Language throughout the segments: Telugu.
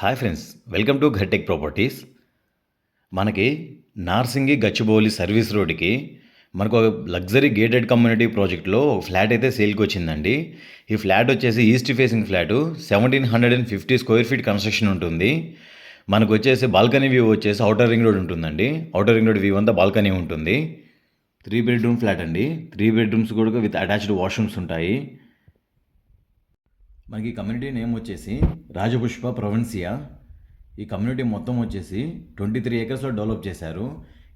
Hi friends, welcome to Ghartech properties. మనకి నార్సింగి గచ్చిబౌలి సర్వీస్ రోడ్డుకి మనకు ఒక లగ్జరీ గేటెడ్ కమ్యూనిటీ ప్రాజెక్ట్లో ఒక ఫ్లాట్ అయితే సేల్కి వచ్చిందండి. ఈ ఫ్లాట్ వచ్చేసి east facing flat 1750 square feet construction ఉంటుంది. మనకు వచ్చేసి బాల్కనీ వ్యూ వచ్చేసి అవుటర్ రింగ్ రోడ్ ఉంటుందండి. అవుటర్ రింగ్ రోడ్ వ్యూ అంతా బాల్కనీ ఉంటుంది. 3 బెడ్రూమ్ ఫ్లాట్ అండి. 3 బెడ్రూమ్స్ కూడా విత్ అటాచ్డ్ వాష్రూమ్స్ ఉంటాయి. మనకి కమ్యూనిటీ నేమ్ వచ్చేసి రాజపుష్ప ప్రొవిన్సియా. ఈ కమ్యూనిటీ మొత్తం వచ్చేసి 23 ఏకర్స్లో డెవలప్ చేశారు.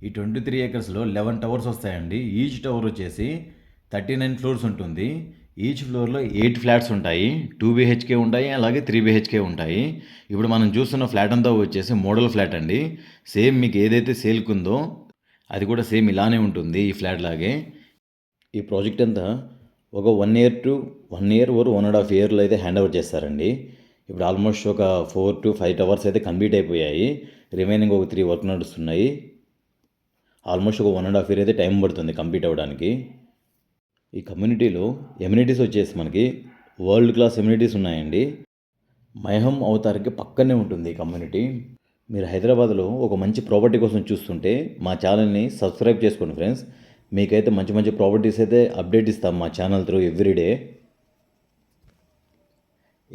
ఈ 23 ఏకర్స్లో 11 టవర్స్ వస్తాయండి. ఈచ్ టవర్ వచ్చేసి 39 ఫ్లోర్స్ ఉంటుంది. ఈచ్ ఫ్లోర్లో 8 ఫ్లాట్స్ ఉంటాయి. 2 BHK ఉంటాయి, అలాగే 3 BHK ఉంటాయి. ఇప్పుడు మనం చూస్తున్న ఫ్లాట్ అంతా వచ్చేసి మోడల్ ఫ్లాట్ అండి. సేమ్ మీకు ఏదైతే సేల్కుందో అది కూడా సేమ్ ఇలానే ఉంటుంది ఈ ఫ్లాట్ లాగే. ఈ ప్రాజెక్ట్ అంతా ఒక 1 ఇయర్ టు 1 ఇయర్ ఓర్ 1.5 ఇయర్లో అయితే హ్యాండ్ ఓవర్ చేస్తారండి. ఇప్పుడు ఆల్మోస్ట్ ఒక 4 to 5 టవర్స్ అయితే కంప్లీట్ అయిపోయాయి. రిమైనింగ్ ఒక 3 వర్క్ నడుస్తున్నాయి. ఆల్మోస్ట్ ఒక 1.5 ఇయర్ అయితే టైం పడుతుంది కంప్లీట్ అవ్వడానికి. ఈ కమ్యూనిటీలో ఎమ్యూనిటీస్ వచ్చేసి మనకి వరల్డ్ క్లాస్ ఎమ్యూనిటీస్ ఉన్నాయండి. మైహం అవతార్కి పక్కనే ఉంటుంది ఈ కమ్యూనిటీ. మీరు హైదరాబాద్లో ఒక మంచి ప్రాపర్టీ కోసం చూస్తుంటే మా ఛానల్ని సబ్స్క్రైబ్ చేసుకోండి ఫ్రెండ్స్. మీకైతే మంచి మంచి ప్రాపర్టీస్ అయితే అప్డేట్ ఇస్తాం మా ఛానల్ త్రూ ఎవ్రీడే.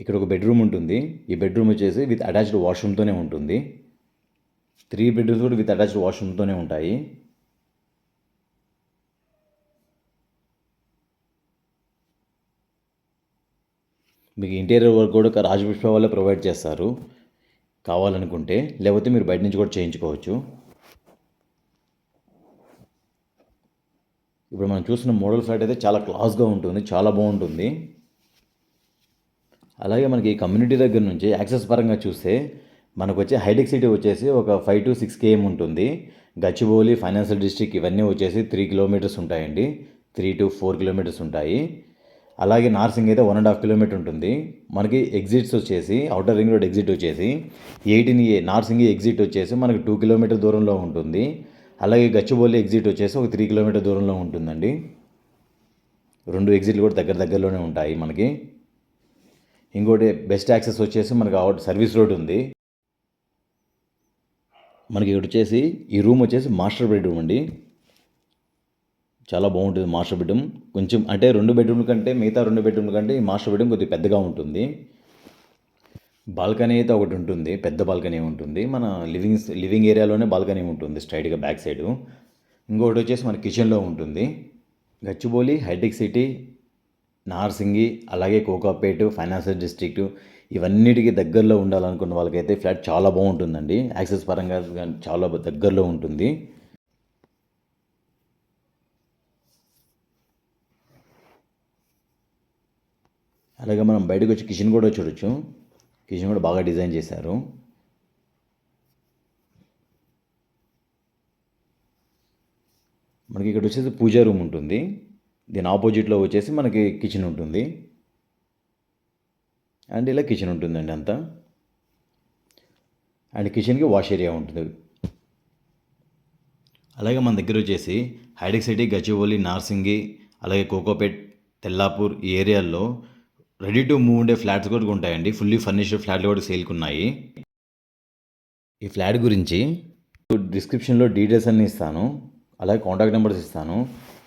ఇక్కడ ఒక బెడ్రూమ్ ఉంటుంది. ఈ బెడ్రూమ్ వచ్చేసి విత్ అటాచ్డ్ వాష్రూమ్తోనే ఉంటుంది. 3 బెడ్రూమ్స్ కూడా విత్ అటాచ్డ్ వాష్రూమ్తోనే ఉంటాయి. మీకు ఇంటీరియర్ వర్క్ కూడా రాజపుష్ప వాళ్ళే ప్రొవైడ్ చేస్తారు కావాలనుకుంటే, లేకపోతే మీరు బయట నుంచి కూడా చేయించుకోవచ్చు. ఇప్పుడు మనం చూసిన మోడల్ ఫ్లాట్ అయితే చాలా క్లాస్గా ఉంటుంది, చాలా బాగుంటుంది. అలాగే మనకి ఈ కమ్యూనిటీ దగ్గర నుంచి యాక్సెస్ పరంగా చూస్తే మనకు వచ్చే హైటెక్ సిటీ వచ్చేసి ఒక 5 to 6 km ఉంటుంది. గచ్చిబౌలి ఫైనాన్షియల్ డిస్ట్రిక్ట్ ఇవన్నీ వచ్చేసి 3 kilometers ఉంటాయండి. 3 to 4 kilometers ఉంటాయి. అలాగే నార్సింగ్ అయితే 1.5 kilometer ఉంటుంది. మనకి ఎగ్జిట్స్ వచ్చేసి అవుటర్ రింగ్ రోడ్ ఎగ్జిట్ వచ్చేసి 18A నార్సింగి ఎగ్జిట్ వచ్చేసి మనకి 2 kilometer దూరంలో ఉంటుంది. అలాగే గచ్చిబౌలి ఎగ్జిట్ వచ్చేసి ఒక 3 kilometer దూరంలో ఉంటుందండి. 2 ఎగ్జిట్లు కూడా దగ్గరలోనే ఉంటాయి మనకి. ఇంకోటి బెస్ట్ యాక్సెస్ వచ్చేసి మనకి సర్వీస్ రోడ్ ఉంది. మనకి ఇక్కడ వచ్చేసి ఈ రూమ్ వచ్చేసి మాస్టర్ బెడ్రూమ్ అండి. చాలా బాగుంటుంది మాస్టర్ బెడ్రూమ్. కొంచెం అంటే 2 బెడ్రూమ్ల కంటే మిగతా 2 బెడ్రూమ్ల కంటే ఈ మాస్టర్ బెడ్రూమ్ కొద్దిగా పెద్దగా ఉంటుంది. బాల్కనీ అయితే ఒకటి ఉంటుంది, పెద్ద బాల్కనీ ఉంటుంది. మన లివింగ్ ఏరియాలోనే బాల్కనీ ఉంటుంది స్ట్రైట్గా బ్యాక్ సైడు. ఇంకొకటి వచ్చేసి మన కిచెన్లో ఉంటుంది. గచ్చిబౌలి, హైటెక్ సిటీ, నార్సింగి, అలాగే కోకాపేట ఫైనాన్షియల్ డిస్ట్రిక్ట్ ఇవన్నిటికీ దగ్గరలో ఉండాలనుకున్న వాళ్ళకైతే ఫ్లాట్ చాలా బాగుంటుందండి. యాక్సెస్ పరంగా చాలా దగ్గరలో ఉంటుంది. అలాగే మనం బయటకు వచ్చి కిచెన్ కూడా చూడొచ్చు. కిచెన్ కూడా బాగా డిజైన్ చేశారు. మనకి ఇక్కడ వచ్చేసి పూజా రూమ్ ఉంటుంది. దీని ఆపోజిట్లో వచ్చేసి మనకి కిచెన్ ఉంటుంది. అండ్ ఇలా కిచెన్ ఉంటుందండి అంతా. అండ్ కిచెన్కి వాష్ ఏరియా ఉంటుంది. అలాగే మన దగ్గర వచ్చేసి హైటెక్ సిటీ, గచ్చిబౌలి, నార్సింగి, అలాగే కోకోపేట్, తెల్లాపూర్ ఈ ఏరియాల్లో రెడీ టు మూవ్ ఉండే ఫ్లాట్స్ కూడా ఉంటాయండి. ఫుల్లీ ఫర్నిష్డ్ ఫ్లాట్లు కూడా సేల్కి ఉన్నాయి. ఈ ఫ్లాట్ గురించి డిస్క్రిప్షన్లో డీటెయిల్స్ అన్నీ ఇస్తాను, అలాగే కాంటాక్ట్ నెంబర్స్ ఇస్తాను.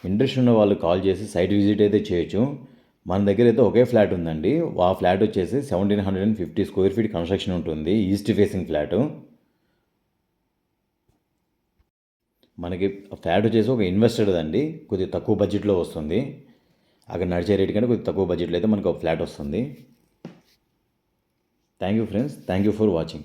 ఇంట్రెస్ట్ ఉన్న వాళ్ళు కాల్ చేసి సైట్ విజిట్ అయితే చేయొచ్చు. మన దగ్గర అయితే ఒకే ఫ్లాట్ ఉందండి. ఆ ఫ్లాట్ వచ్చేసి 1750 స్క్వేర్ ఫీట్ కన్స్ట్రక్షన్ ఉంటుంది. East facing flat. మనకి ఫ్లాట్ వచ్చేసి ఒక ఇన్వెస్టెడ్ అండి. కొద్దిగా తక్కువ బడ్జెట్లో వస్తుంది. అక్కడ నడిచే రేట్ కంటే కొద్దిగా తక్కువ బడ్జెట్లో అయితే మనకు ఒక ఫ్లాట్ వస్తుంది. Thank you friends, thank you for watching.